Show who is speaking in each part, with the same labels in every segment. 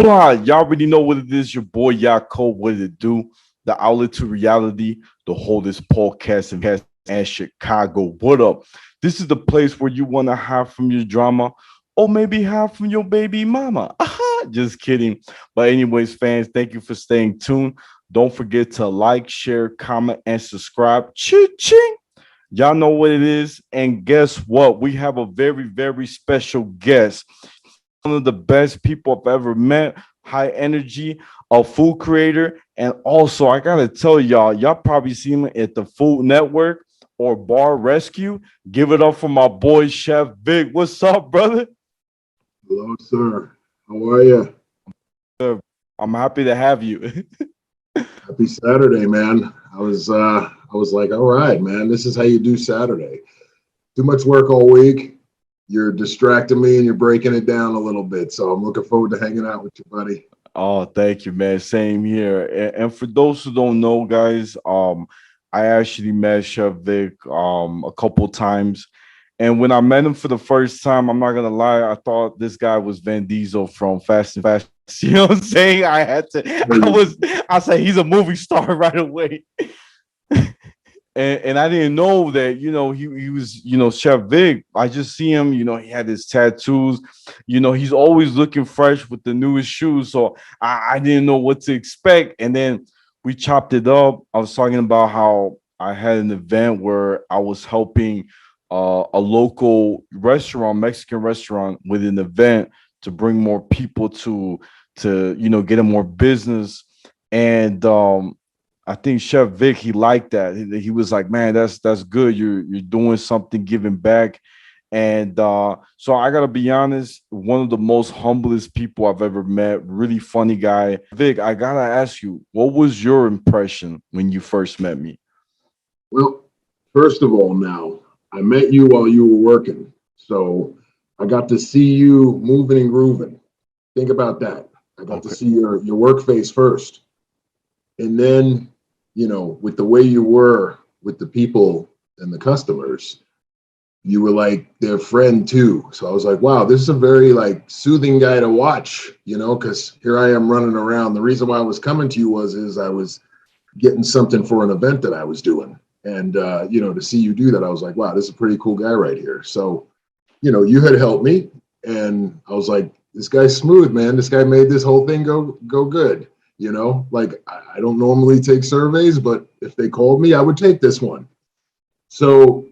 Speaker 1: Blah. Y'all already know what it is. Your boy Yaakov. What did it do? The outlet to reality, the holdest podcast and Chicago. What up? This is the place where you want to hide from your drama or maybe hide from your baby mama. Just kidding. But anyways, fans, thank you for staying tuned. Don't forget to like, share, comment, and subscribe. Ching. Y'all know what it is. And guess what? We have a very, very special guest. One of the best people I've ever met. High energy, a food creator. And also, I got to tell y'all probably seen him at the Food Network or Bar Rescue. Give it up for my boy, Chef Vic. What's up, brother?
Speaker 2: Hello, sir. How are you?
Speaker 1: I'm happy to have you.
Speaker 2: Happy Saturday, man. I was like, all right, man, this is how you do Saturday. Too much work all week. You're distracting me and you're breaking it down a little bit. So I'm looking forward to hanging out with you, buddy.
Speaker 1: Oh, thank you, man. Same here. And for those who don't know, guys, I actually met Chef Vic a couple times. And when I met him for the first time, I'm not gonna lie, I thought this guy was Vin Diesel from Fast and Fast. You know what I'm saying? I said he's a movie star right away. And I didn't know that, he was, Chef Vic. I just see him, he had his tattoos, he's always looking fresh with the newest shoes. So I didn't know what to expect. And then we chopped it up. I was talking about how I had an event where I was helping a local restaurant, Mexican restaurant, with an event to bring more people to get him more business. And I think Chef Vic, he liked that. He was like, man, that's good. You're doing something, giving back. And so I gotta be honest, one of the most humblest people I've ever met, really funny guy. Vic, I gotta ask you, what was your impression when you first met me?
Speaker 2: Well, first of all, now, I met you while you were working. So I got to see you moving and grooving. Think about that. I got to see your work face first. And then, with the way you were with the people and the customers, you were like their friend too. So I was like, wow, this is a very soothing guy to watch, because here I am running around. The reason why I was coming to you is I was getting something for an event that I was doing. And, to see you do that, I was like, wow, this is a pretty cool guy right here. So, you had helped me. And I was like, this guy's smooth, man. This guy made this whole thing go good. I don't normally take surveys, but if they called me, I would take this one. So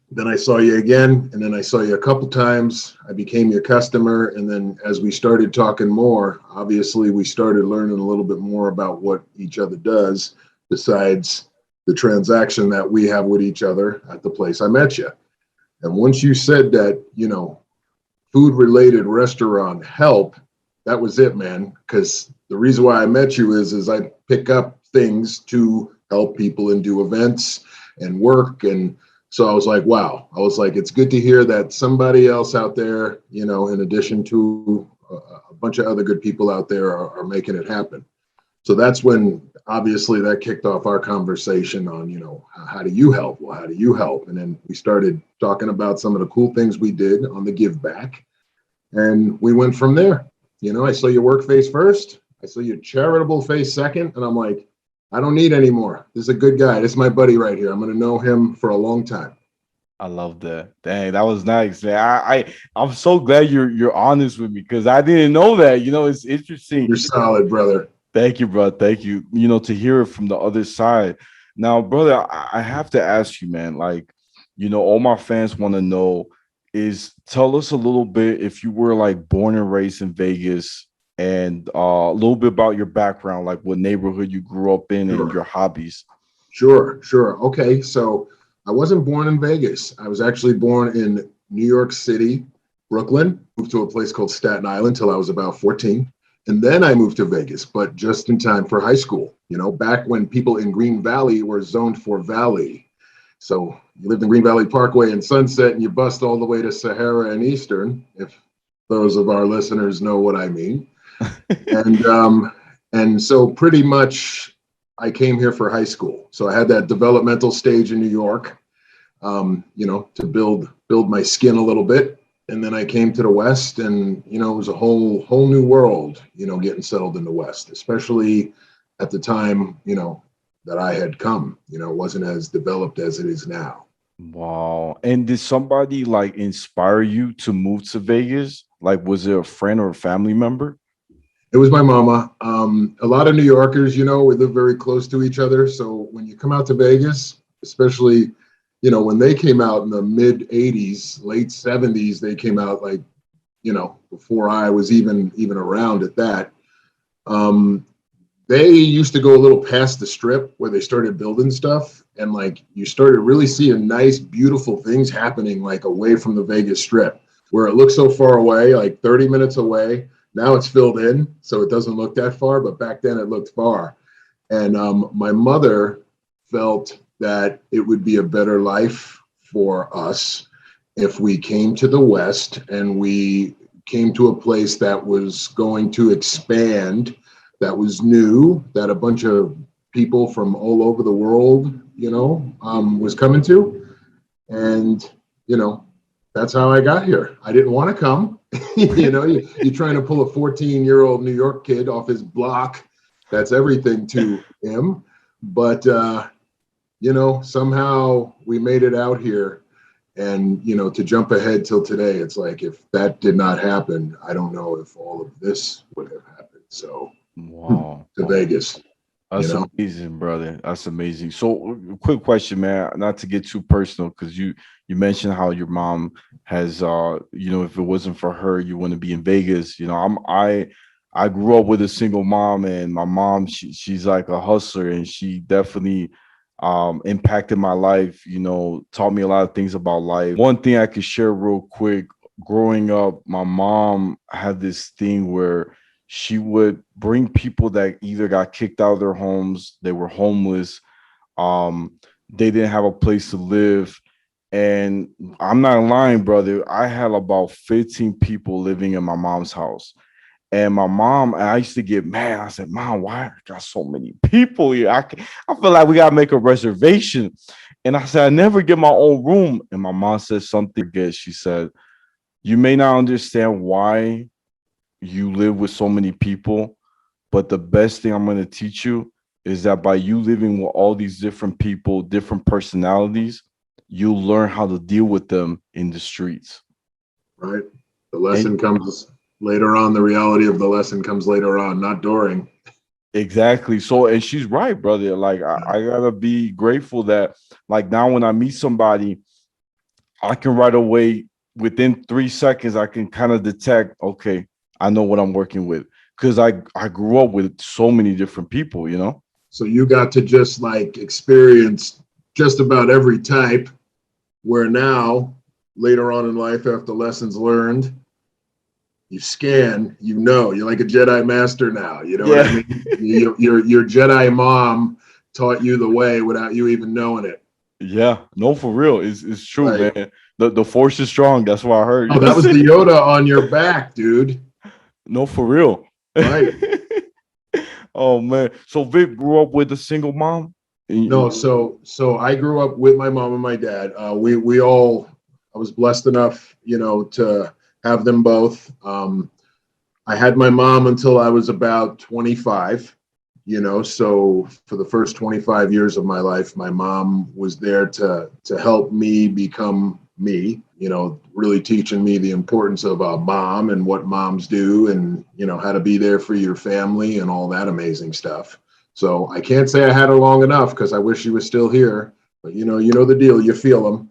Speaker 2: then I saw you again, and then I saw you a couple times. I became your customer. And then as we started talking more, obviously we started learning a little bit more about what each other does besides the transaction that we have with each other at the place I met you. And once you said that, food related restaurant help, that was it, man. Because the reason why I met you is I pick up things to help people and do events and work. And so I was like, wow, it's good to hear that somebody else out there, in addition to a bunch of other good people out there are making it happen. So that's when obviously that kicked off our conversation on, how do you help? Well, how do you help? And then we started talking about some of the cool things we did on the give back. And we went from there. I saw your work face first. I saw your charitable face second. And I'm like, I don't need any more. This is a good guy. This is my buddy right here. I'm going to know him for a long time.
Speaker 1: I love that. Dang, that was nice, man. I'm so glad you're honest with me because I didn't know that. It's interesting.
Speaker 2: You're solid, brother.
Speaker 1: Thank you, bro. Thank you. To hear it from the other side. Now, brother, I have to ask you, man, all my fans want to know is tell us a little bit if you were born and raised in Vegas and a little bit about your background, what neighborhood you grew up in and your hobbies.
Speaker 2: Sure. Okay. So I wasn't born in Vegas. I was actually born in New York City, Brooklyn, moved to a place called Staten Island till I was about 14. And then I moved to Vegas, but just in time for high school, back when people in Green Valley were zoned for Valley. So you lived in Green Valley Parkway and Sunset and you bust all the way to Sahara and Eastern, if those of our listeners know what I mean. And so pretty much I came here for high school. So I had that developmental stage in New York, to build my skin a little bit. and then I came to the West, and it was a whole new world, getting settled in the West, especially at the time, that I had come. It wasn't as developed as it is now.
Speaker 1: Wow. And did somebody like inspire you to move to Vegas? Like, was it a friend or a family member?
Speaker 2: It was my mama. A lot of New Yorkers, we live very close to each other. So when you come out to Vegas, especially, when they came out in the mid 80s, late 70s, they came out like, before I was even around at that. They used to go a little past the strip where they started building stuff. And like you started really seeing nice, beautiful things happening like away from the Vegas Strip, where it looks so far away, like 30 minutes away. Now it's filled in, so it doesn't look that far, but back then it looked far. And my mother felt that it would be a better life for us if we came to the West and we came to a place that was going to expand, that was new, that a bunch of people from all over the world, was coming to. And, that's how I got here. I didn't want to come. You're trying to pull a 14-year-old New York kid off his block. That's everything to him. But, somehow we made it out here. And, to jump ahead till today, it's like, if that did not happen, I don't know if all of this would have happened. So,
Speaker 1: Wow.
Speaker 2: to Vegas.
Speaker 1: That's amazing, brother. That's amazing. So, quick question, man. Not to get too personal, because you mentioned how your mom has, if it wasn't for her, you wouldn't be in Vegas. I grew up with a single mom, and my mom, she's like a hustler, and she definitely impacted my life. Taught me a lot of things about life. One thing I could share real quick: growing up, my mom had this thing where she would bring people that either got kicked out of their homes, they were homeless, they didn't have a place to live. And I'm not lying, brother. I had about 15 people living in my mom's house. And my mom, I used to get mad. I said, Mom, why I got so many people here? I feel like we got to make a reservation. And I said, I never get my own room. And my mom said something good. She said, you may not understand why you live with so many people, but the best thing I'm going to teach you is that by you living with all these different people, different personalities, you'll learn how to deal with them in the streets.
Speaker 2: Right. The lesson comes later on. The reality of the lesson comes later on, not during.
Speaker 1: Exactly. So, and she's right, brother. Like, I gotta be grateful that, like, now when I meet somebody, I can right away, within 3 seconds, I can kind of detect, okay, I know what I'm working with, because I grew up with so many different people,
Speaker 2: So you got to just like experience just about every type, where now later on in life, after lessons learned, you scan, you're like a Jedi master now. You know what I mean? Your Jedi mom taught you the way without you even knowing it.
Speaker 1: Yeah, no, for real. It's true,
Speaker 2: Right.
Speaker 1: man. The force is strong. That's what I heard.
Speaker 2: Oh, that was the Yoda on your back, dude.
Speaker 1: No, for real.
Speaker 2: Right.
Speaker 1: Oh man. So Vic grew up with a single mom?
Speaker 2: No, so I grew up with my mom and my dad. I was blessed enough, to have them both. I had my mom until I was about 25, so for the first 25 years of my life, my mom was there to help me become me, really teaching me the importance of a mom and what moms do, and, how to be there for your family and all that amazing stuff. So I can't say I had her long enough, because I wish she was still here, but you know the deal, you feel them.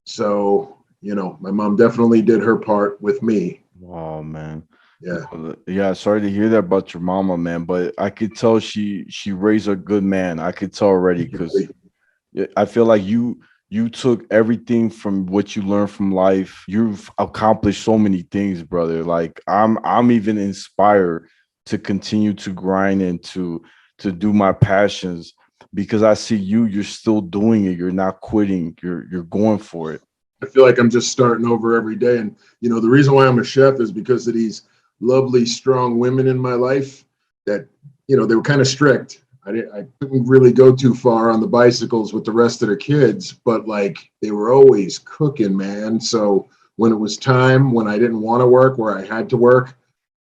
Speaker 2: So, my mom definitely did her part with me.
Speaker 1: Oh man.
Speaker 2: Yeah.
Speaker 1: Yeah, sorry to hear that about your mama, man. But I could tell she raised a good man. I could tell already, because I feel like you took everything from what you learned from life. You've accomplished so many things, brother. Like I'm even inspired to continue to grind and to do my passions, because I see you're still doing it. You're not quitting. You're going for it.
Speaker 2: I feel like I'm just starting over every day. And, the reason why I'm a chef is because of these lovely, strong women in my life that, they were kind of strict. I couldn't really go too far on the bicycles with the rest of the kids, but like they were always cooking, man. So when it was time, when I didn't want to work, where I had to work,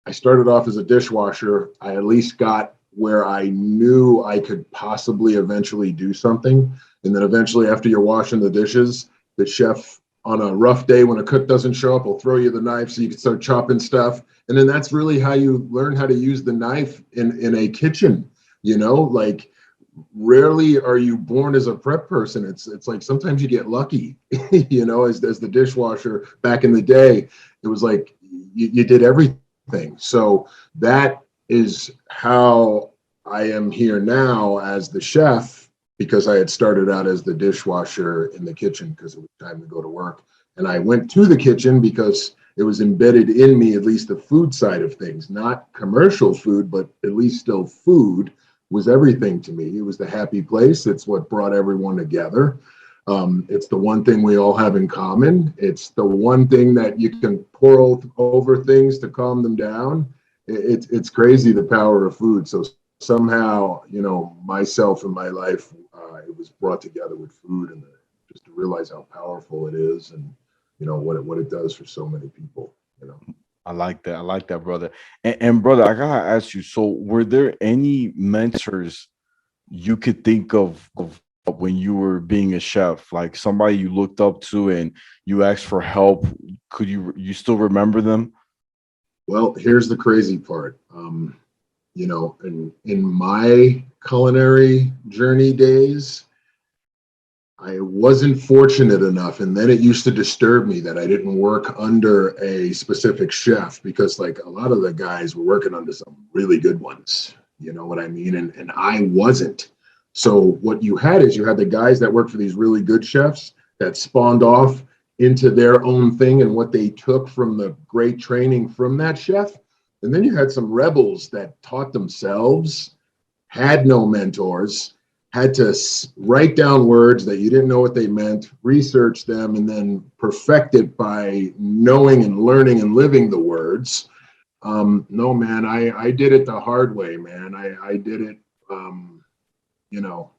Speaker 2: I started off as a dishwasher. I at least got where I knew I could possibly eventually do something. And then eventually, after you're washing the dishes, the chef on a rough day when a cook doesn't show up will throw you the knife so you can start chopping stuff. And then that's really how you learn how to use the knife in a kitchen. You know, like rarely are you born as a prep person. It's like sometimes you get lucky. You know, as the dishwasher back in the day, it was like you did everything. So that is how I am here now as the chef, because I had started out as the dishwasher in the kitchen because it was time to go to work. And I went to the kitchen because it was embedded in me, at least the food side of things, not commercial food, but at least still food was everything to me. It was the happy place. It's what brought everyone together. It's the one thing we all have in common. It's the one thing that you can pour over things to calm them down. It's crazy, the power of food. So somehow, you know, myself and my life, it was brought together with food, and just to realize how powerful it is, and you know what it does for so many people. You know.
Speaker 1: I like that. I like that, brother. And brother, I gotta ask you. So, were there any mentors you could think of when you were being a chef, like somebody you looked up to and you asked for help? Could you still remember them?
Speaker 2: Well, here's the crazy part. You know, in my culinary journey days, I wasn't fortunate enough, and then it used to disturb me that I didn't work under a specific chef, because like a lot of the guys were working under some really good ones. You know what I mean? And I wasn't. So what you had is you had the guys that worked for these really good chefs that spawned off into their own thing and what they took from the great training from that chef. And then you had some rebels that taught themselves, had no mentors, had to write down words that you didn't know what they meant, research them, and then perfect it by knowing and learning and living the words. No, man, I did it the hard way, man. I did it, you know,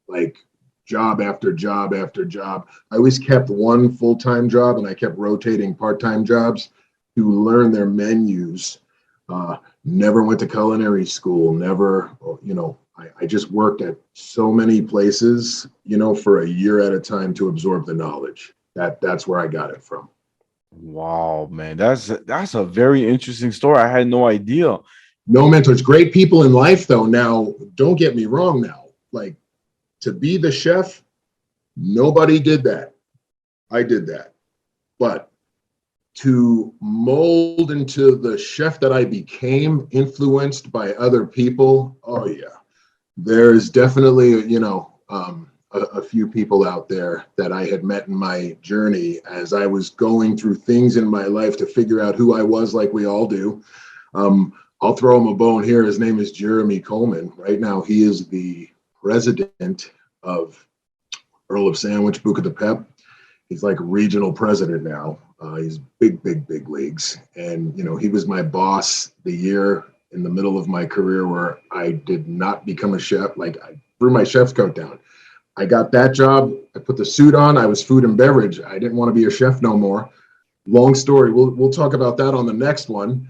Speaker 2: like job after job after job. I always kept one full-time job, and I kept rotating part-time jobs to learn their menus. Never went to culinary school, never, you know, I just worked at so many places, you know, for a year at a time to absorb the knowledge. That's where I got it from.
Speaker 1: Wow, man, that's a very interesting story. I had no idea.
Speaker 2: No mentors, great people in life though. Now, don't get me wrong now. Like, to be the chef, nobody did that. I did that. But to mold into the chef that I became, influenced by other people, oh yeah. There's definitely, you know, a few people out there that I had met in my journey as I was going through things in my life to figure out who I was, like we all do. I'll throw him a bone here. His name is Jeremy Coleman. Right now, he is the president of Earl of Sandwich, Buca de Pep. He's like regional president now. He's big leagues. And, you know, he was my boss the year in the middle of my career where I did not become a chef. Like, I threw my chef's coat down. I got that job. I put the suit on. I was food and beverage. I didn't want to be a chef no more. Long story. We'll talk about that on the next one.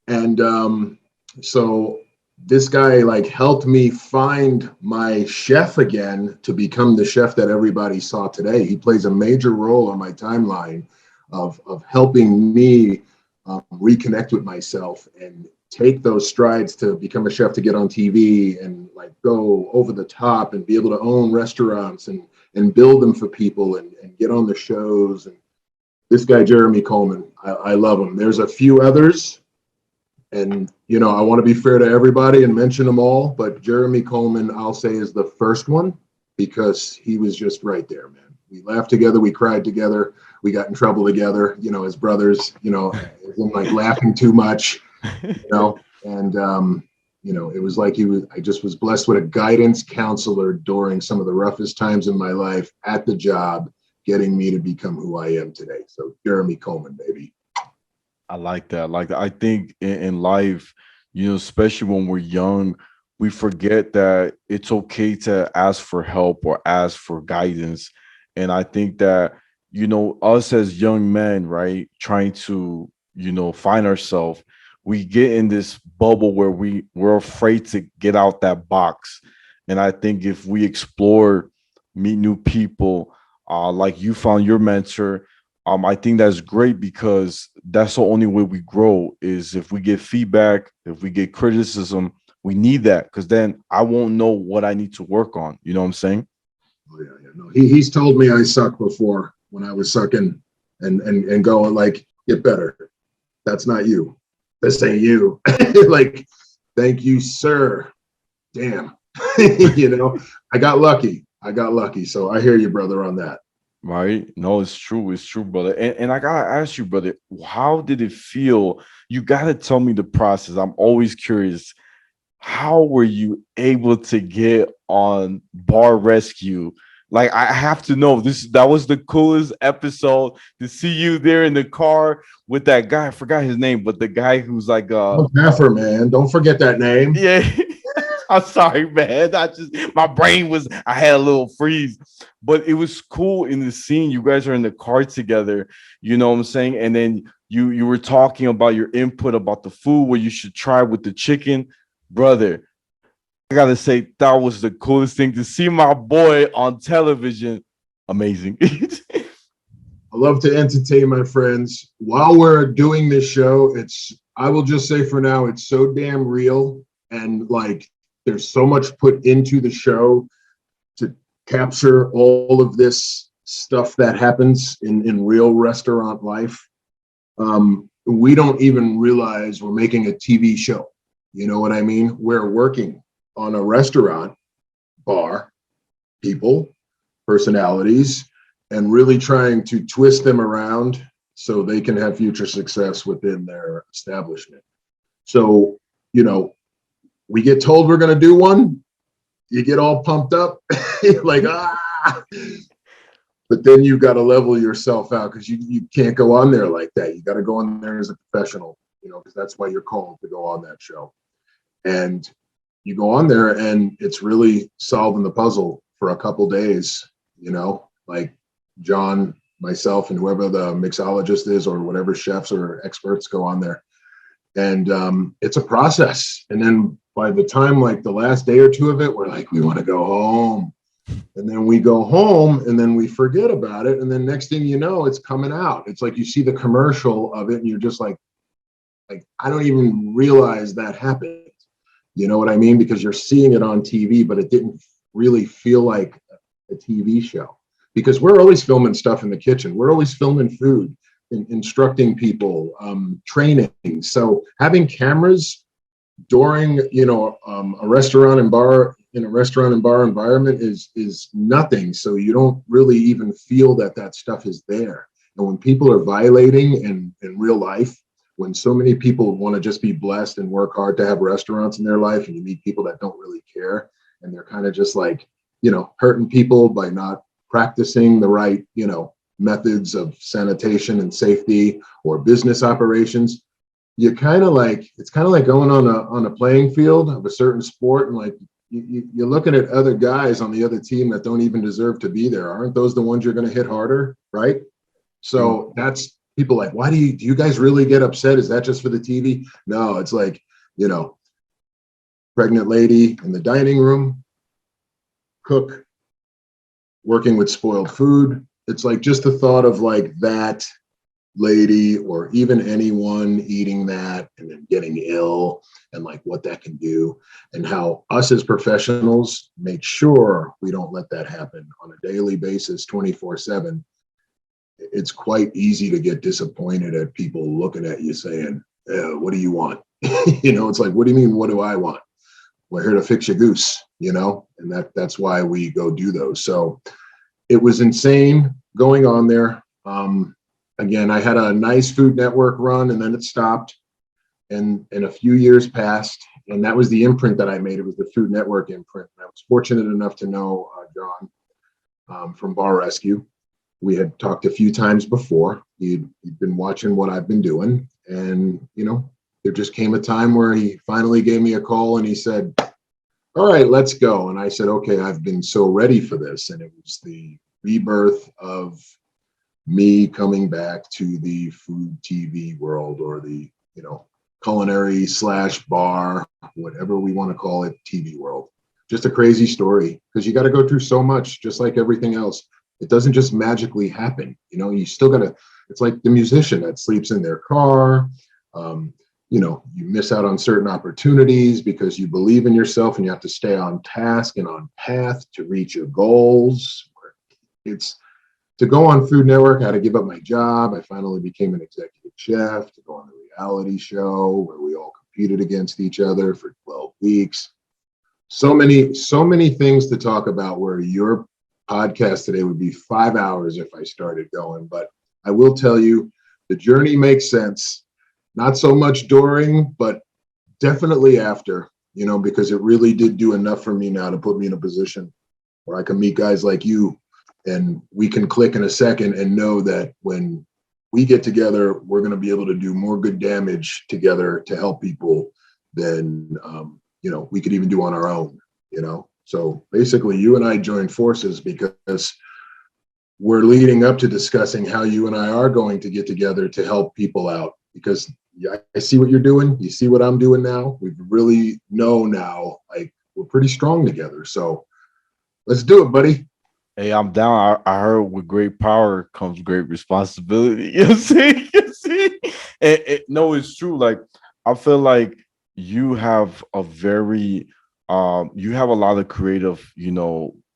Speaker 2: And so this guy like helped me find my chef again to become the chef that everybody saw today. He plays a major role on my timeline of helping me reconnect with myself and take those strides to become a chef, to get on TV and like go over the top and be able to own restaurants and build them for people and get on the shows. And this guy, Jeremy Coleman, I love him. There's a few others, and, you know, I want to be fair to everybody and mention them all, but Jeremy Coleman, I'll say, is the first one because he was just right there, man. We laughed together. We cried together. We got in trouble together, you know, as brothers, you know, like laughing too much, you know, and, you know, it was like I just was blessed with a guidance counselor during some of the roughest times in my life at the job, getting me to become who I am today. So Jeremy Coleman, baby.
Speaker 1: I like that. I like that. I think in life, you know, especially when we're young, we forget that it's okay to ask for help or ask for guidance. And I think that us as young men, right, trying to, find ourselves, we get in this bubble where we're afraid to get out that box. And I think if we explore, meet new people, like you found your mentor, I think that's great because that's the only way we grow is if we get feedback, if we get criticism, we need that because then I won't know what I need to work on. You know what I'm saying?
Speaker 2: Oh yeah, yeah. No, he's told me I suck before when I was sucking and going like, get better. That's not you. This ain't you. Like, thank you, sir. Damn. I got lucky. I got lucky. So I hear you, brother, on that.
Speaker 1: Right? No, it's true. It's true, brother. And I gotta ask you, brother, how did it feel? You gotta tell me the process. I'm always curious. How were you able to get on Bar Rescue? Like, I have to know this. That was the coolest episode to see you there in the car with that guy. I forgot his name, but the guy who's like,
Speaker 2: Heifer, man. Don't forget that name.
Speaker 1: yeah. I'm sorry, man. My brain was, I had a little freeze, but it was cool in the scene. You guys are in the car together, you know what I'm saying? And then you were talking about your input about the food, what you should try with the chicken. Brother, I gotta say, that was the coolest thing to see my boy on television. Amazing.
Speaker 2: I love to entertain my friends. While we're doing this show, I will just say for now, it's so damn real. And like, there's so much put into the show to capture all of this stuff that happens in real restaurant life. We don't even realize we're making a TV show. You know what I mean? We're working on a restaurant, bar, people, personalities, and really trying to twist them around so they can have future success within their establishment. So, we get told we're going to do one, you get all pumped up, like, but then you've got to level yourself out because you can't go on there like that. You got to go on there as a professional, because that's why you're called to go on that show. And you go on there and it's really solving the puzzle for a couple days, like John, myself, and whoever the mixologist is or whatever chefs or experts go on there. And it's a process. And then by the time like the last day or two of it, we're like, we want to go home. And then we go home and then we forget about it. And then next thing you know, it's coming out. It's like you see the commercial of it and you're just like, I don't even realize that happened. You know what I mean? Because you're seeing it on TV, but it didn't really feel like a TV show. Because we're always filming stuff in the kitchen. We're always filming food, instructing people, training. So having cameras during, a restaurant and bar environment is nothing. So you don't really even feel that stuff is there. And when people are violating in real life, when so many people want to just be blessed and work hard to have restaurants in their life, and you meet people that don't really care, and they're kind of just like, hurting people by not practicing the right, methods of sanitation and safety or business operations, it's kind of like going on a playing field of a certain sport, and like you're looking at other guys on the other team that don't even deserve to be there. Aren't those the ones you're going to hit harder, right? So that's people like, why do you guys really get upset? Is that just for the TV? No, it's like, pregnant lady in the dining room, cook, working with spoiled food. It's like just the thought of like that lady or even anyone eating that and then getting ill and like what that can do and how us as professionals make sure we don't let that happen on a daily basis, 24/7. It's quite easy to get disappointed at people looking at you saying, what do you want? It's like, what do you mean? What do I want? We're here to fix your goose, and that's why we go do those. So it was insane going on there. Again, I had a nice Food Network run and then it stopped and a few years passed. And that was the imprint that I made. It was the Food Network imprint. And I was fortunate enough to know John from Bar Rescue. We had talked a few times before. He'd been watching what I've been doing. And, there just came a time where he finally gave me a call and he said, all right, let's go. And I said, okay, I've been so ready for this. And it was the rebirth of me coming back to the food TV world, or the, culinary / bar, whatever we want to call it, TV world. Just a crazy story, because you got to go through so much, just like everything else. It doesn't just magically happen. You still got to, it's like the musician that sleeps in their car. You miss out on certain opportunities because you believe in yourself, and you have to stay on task and on path to reach your goals. It's to go on Food Network. I had to give up my job. I finally became an executive chef to go on the reality show where we all competed against each other for 12 weeks. So many things to talk about, where your podcast today would be 5 hours if I started going. But I will tell you, the journey makes sense. Not so much during, but definitely after, because it really did do enough for me now to put me in a position where I can meet guys like you, and we can click in a second and know that when we get together, we're going to be able to do more good damage together to help people than, we could even do on our own, So basically, you and I joined forces because we're leading up to discussing how you and I are going to get together to help people out, because I see what you're doing. You see what I'm doing now. We really know now, like, we're pretty strong together. So let's do it, buddy.
Speaker 1: Hey, I'm down. I heard with great power comes great responsibility. You see? You see? No, it's true. Like, I feel like you have a very, you have a lot of creative,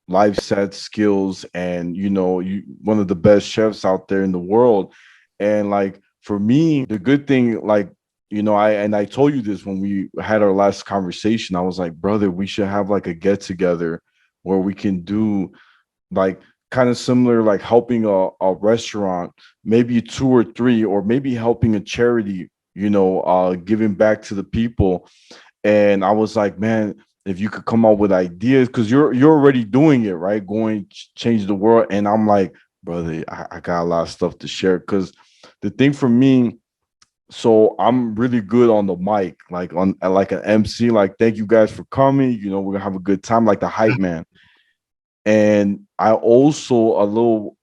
Speaker 1: life set skills, and, you one of the best chefs out there in the world. And like, for me, the good thing, like, I told you this when we had our last conversation. I was like, brother, we should have like a get together where we can do like kind of similar, like helping a restaurant, maybe 2 or 3, or maybe helping a charity, giving back to the people. And I was like, man, if you could come up with ideas, because you're already doing it, right? Going change the world. And I'm like, brother, I got a lot of stuff to share, because the thing for me, so I'm really good on the mic, like on like an MC, like, thank you guys for coming, we're gonna have a good time, like the hype man. And I also, a little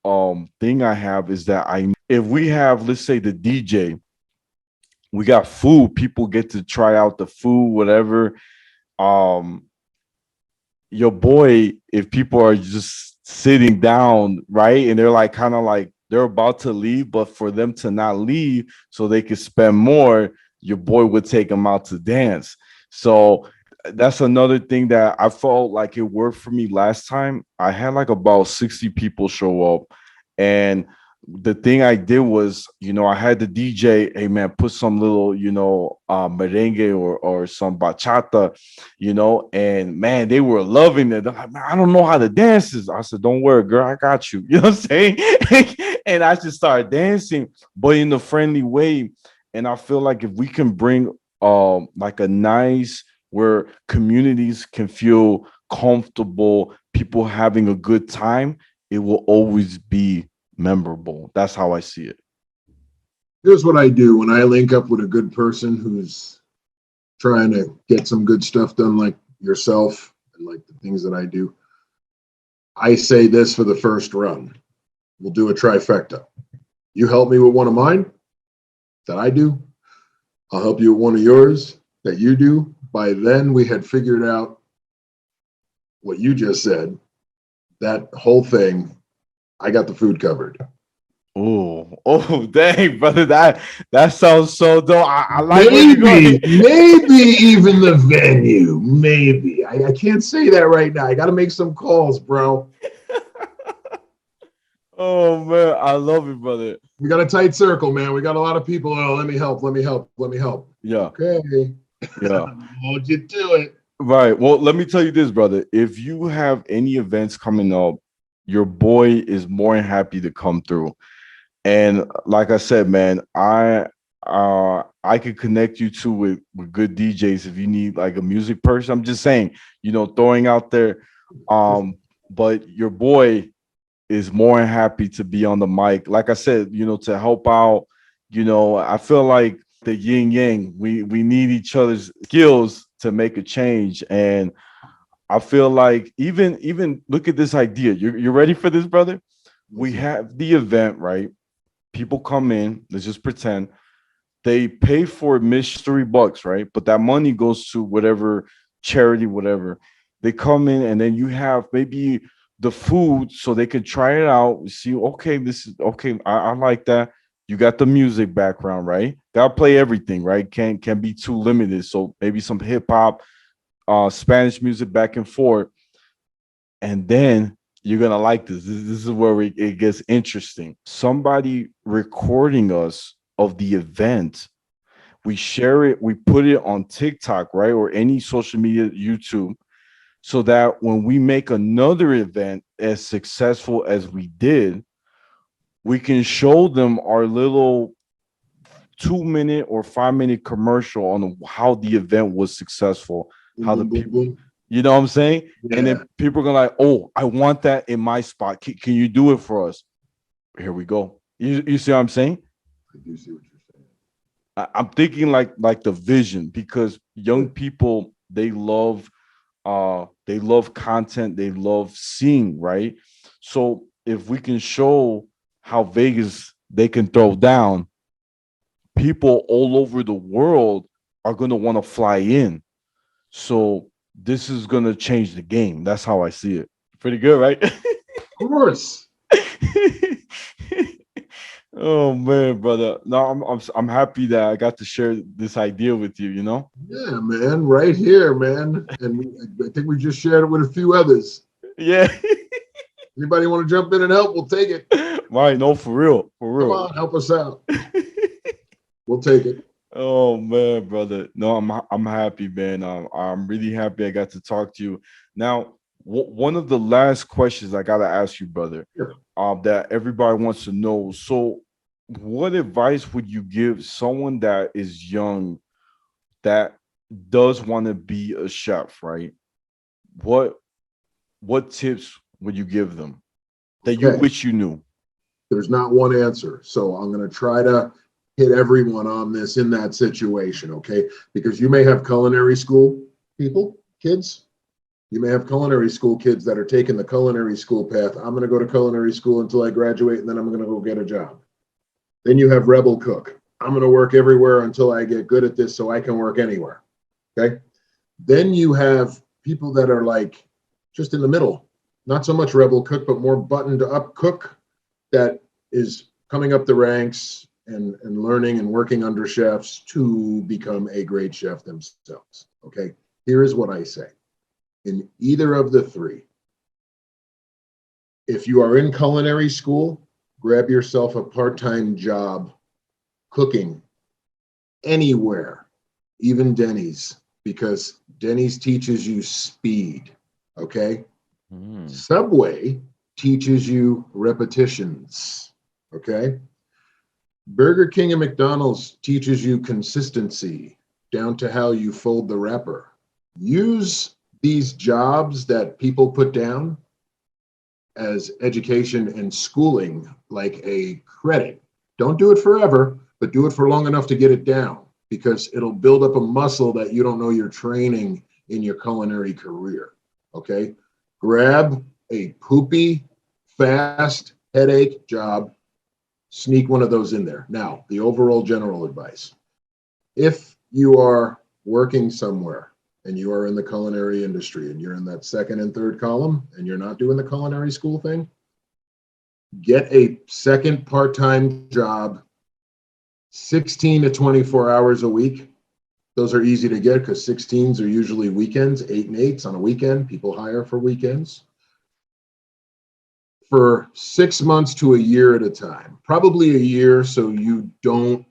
Speaker 1: thing I have is that if we have, let's say, the DJ, we got food, people get to try out the food, whatever. Your boy, if people are just sitting down, right, and they're like kind of like they're about to leave, but for them to not leave so they could spend more, your boy would take them out to dance. So that's another thing that I felt like it worked for me last time. I had like about 60 people show up, and the thing I did was, I had the DJ, hey man, put some little, merengue or some bachata, and man, they were loving it. They're like, man, I don't know how to dance this. I said, don't worry, girl, I got you. You know what I'm saying? And I just started dancing, but in a friendly way. And I feel like if we can bring like a nice, where communities can feel comfortable, people having a good time, it will always be memorable. That's how I see it.
Speaker 2: Here's what I do when I link up with a good person who's trying to get some good stuff done, like yourself, and like the things that I do. I say this for the first run. We'll do a trifecta. You help me with one of mine that I do. I'll help you with one of yours that you do. By then, we had figured out what you just said. That whole thing, I got the food covered.
Speaker 1: Oh, dang, brother, that sounds so dope. I like where you're
Speaker 2: Maybe,
Speaker 1: going.
Speaker 2: maybe even the venue. Maybe. I can't say that right now. I got to make some calls, bro.
Speaker 1: Oh man, I love it, brother.
Speaker 2: We got a tight circle, man. We got a lot of people. Oh, let me help. Let me help. Let me help.
Speaker 1: Yeah,
Speaker 2: Okay.
Speaker 1: yeah.
Speaker 2: Hold you to it.
Speaker 1: Right. Well, let me tell you this, brother. If you have any events coming up, your boy is more than happy to come through. And like I said, man, I could connect you to with good DJs if you need like a music person. I'm just saying, throwing out there. But your boy is more than happy to be on the mic. Like I said, to help out. I feel like the yin yang. We need each other's skills to make a change. And I feel like even look at this idea. You're ready for this, brother? We have the event, right? People come in, let's just pretend they pay for mystery bucks, right? But that money goes to whatever charity, whatever. They come in and then you have maybe the food so they can try it out. See, okay, this is okay. I like that. You got the music background, right? Gotta play everything, right? Can't be too limited. So maybe some hip hop, Spanish music back and forth. And then you're gonna like this is where it gets interesting. Somebody recording us of the event, we share it, we put it on TikTok, right? Or any social media, YouTube, so that when we make another event as successful as we did, we can show them our little 2 minute or 5 minute commercial on how the event was successful,
Speaker 2: Boom,
Speaker 1: how the
Speaker 2: boom, boom,
Speaker 1: people,
Speaker 2: boom.
Speaker 1: you know what I'm saying? And
Speaker 2: Yeah,
Speaker 1: then people are gonna like, oh, I want that in my spot. Can you do it for us? Here we go. You see what I'm saying?
Speaker 2: I do see what you're saying.
Speaker 1: I'm thinking like the vision, because young
Speaker 2: Good.
Speaker 1: people, they love content, they love seeing, right? So if we can show how Vegas they can throw down, people all over the world are going to want to fly in. So this is going to change the game. That's how I see it. Pretty good, right?
Speaker 2: Of course.
Speaker 1: Oh man, brother. No, I'm happy that I got to share this idea with you, you know?
Speaker 2: Yeah, man, right here, man. And I think we just shared it with a few others.
Speaker 1: Yeah.
Speaker 2: Anybody want to jump in and help? We'll take it.
Speaker 1: Right, no, for real. For
Speaker 2: Come
Speaker 1: real.
Speaker 2: on, help us out. We'll take it.
Speaker 1: Oh man, brother. No, I'm happy, man. I'm really happy I got to talk to you. Now, one of the last questions I gotta ask you, brother,
Speaker 2: Sure.
Speaker 1: that everybody wants to know. So, what advice would you give someone that is young that does want to be a chef, right? What what tips would you give them that you
Speaker 2: Okay.
Speaker 1: wish you knew?
Speaker 2: There's not one answer. So I'm going to try to hit everyone on this in that situation. Okay. Because you may have culinary school people, kids. You may have culinary school kids that are taking the culinary school path. I'm going to go to culinary school until I graduate and then I'm going to go get a job. Then you have rebel cook. I'm going to work everywhere until I get good at this so I can work anywhere. Okay. Then you have people that are like just in the middle, not so much rebel cook, but more buttoned up cook that is coming up the ranks and learning and working under chefs to become a great chef themselves. Okay. Here is what I say. In either of the three, if you are in culinary school, grab yourself a part-time job cooking anywhere, even Denny's, because Denny's teaches you speed. Okay. Subway teaches you repetitions. Okay. Burger King and McDonald's teaches you consistency down to how you fold the wrapper. Use these jobs that people put down as education and schooling like a credit. Don't do it forever, but do it for long enough to get it down, because it'll build up a muscle that you don't know you're training in your culinary career. Okay. Grab a poopy, fast headache job, sneak one of those in there. Now, the overall general advice: if you are working somewhere and you are in the culinary industry and you're in that second and third column and you're not doing the culinary school thing, get a second part-time job, 16 to 24 hours a week. Those are easy to get because 16s are usually weekends, 8 and 8s on a weekend. People hire for weekends. For 6 months to a year at a time, probably a year, so you don't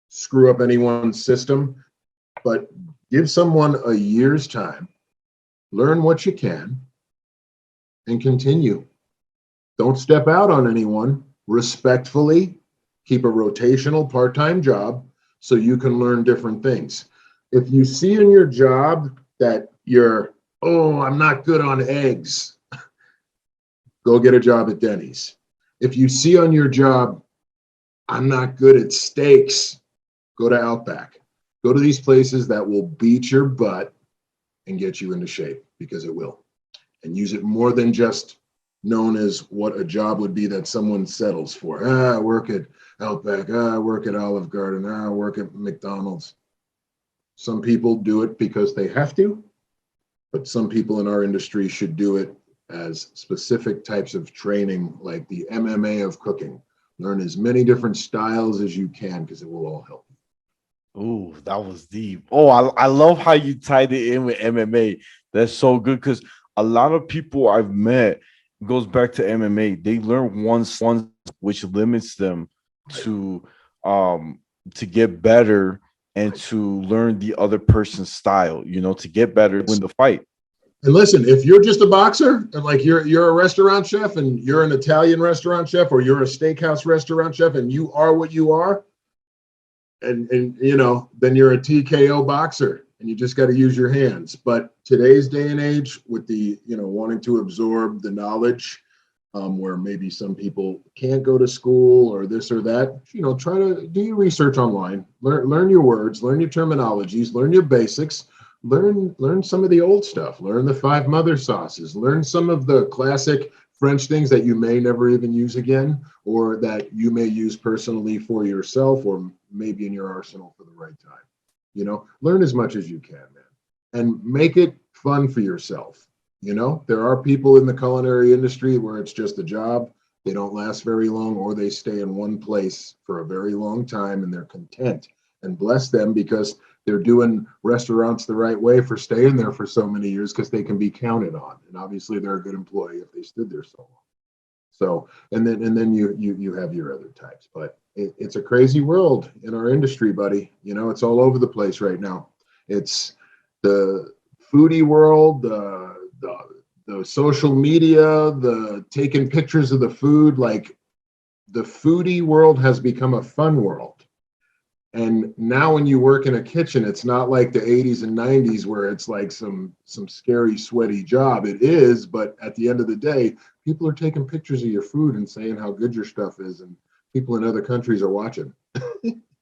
Speaker 2: screw up anyone's system, but give someone a year's time, learn what you can, and continue. Don't step out on anyone. Respectfully, keep a rotational part-time job so you can learn different things. If you see in your job that you're, oh, I'm not good on eggs, go get a job at Denny's. If you see on your job, I'm not good at steaks, go to Outback. Go to these places that will beat your butt and get you into shape, because it will. And use it more than just known as what a job would be that someone settles for. Work at Outback, I work at Olive Garden, I work at McDonald's. Some people do it because they have to, but some people in our industry should do it as specific types of training, like the MMA of cooking. Learn as many different styles as you can because it will all help.
Speaker 1: Ooh, that was deep. Oh, I love how you tied it in with MMA. That's so good because a lot of people I've met goes back to MMA. They learn once, which limits them
Speaker 2: Right.
Speaker 1: to to get better and
Speaker 2: Right.
Speaker 1: to learn the other person's style, to get better win the fight.
Speaker 2: And listen, if you're just a boxer and like you're a restaurant chef and you're an Italian restaurant chef or you're a steakhouse restaurant chef and you are what you are, and then you're a TKO boxer and you just got to use your hands. But today's day and age, with the wanting to absorb the knowledge, where maybe some people can't go to school or this or that, try to do your research online, learn your words, learn your terminologies, learn your basics, learn some of the old stuff, learn the five mother sauces, learn some of the classic French things that you may never even use again, or that you may use personally for yourself, or maybe in your arsenal for the right time. Learn as much as you can, man, and make it fun for yourself. There are people in the culinary industry where it's just a job. They don't last very long, or they stay in one place for a very long time and they're content. And bless them, because they're doing restaurants the right way for staying there for so many years, because they can be counted on. And obviously they're a good employee if they stood there so long. So, and then you have your other types, but it's a crazy world in our industry, buddy. It's all over the place right now. It's the foodie world, the social media, the taking pictures of the food. Like, the foodie world has become a fun world. And now when you work in a kitchen, it's not like the 80s and 90s where it's like some scary, sweaty job. It is, but at the end of the day, people are taking pictures of your food and saying how good your stuff is, and people in other countries are watching.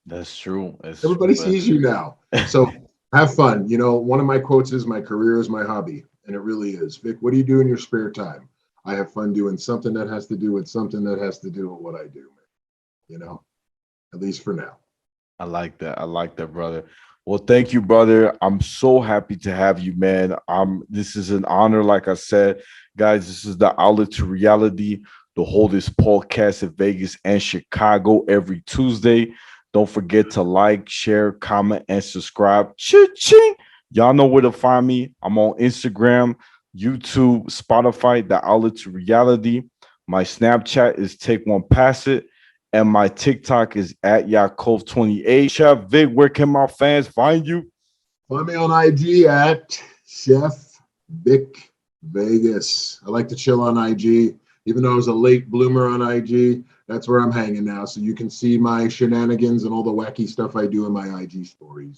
Speaker 1: That's true. That's
Speaker 2: Everybody
Speaker 1: true.
Speaker 2: sees you now. So have fun. One of my quotes is, my career is my hobby. And it really is. Vic, what do you do in your spare time? I have fun doing something that has to do with something that has to do with what I do, man. At least for now.
Speaker 1: I like that. I like that, brother. Well, thank you, brother. I'm so happy to have you, man. This is an honor. Like I said, guys, this is the Outlet to Reality, the holdest podcast in Vegas and Chicago every Tuesday. Don't forget to like, share, comment, and subscribe. Cha-ching! Y'all know where to find me. I'm on Instagram, YouTube, Spotify, the Outlet to Reality. My Snapchat is Take One Pass It. And my TikTok is at Yaakov28. Chef Vic, where can my fans find you?
Speaker 2: Find me on IG at Chef Vic Vegas. I like to chill on IG. Even though I was a late bloomer on IG, that's where I'm hanging now. So you can see my shenanigans and all the wacky stuff I do in my IG stories.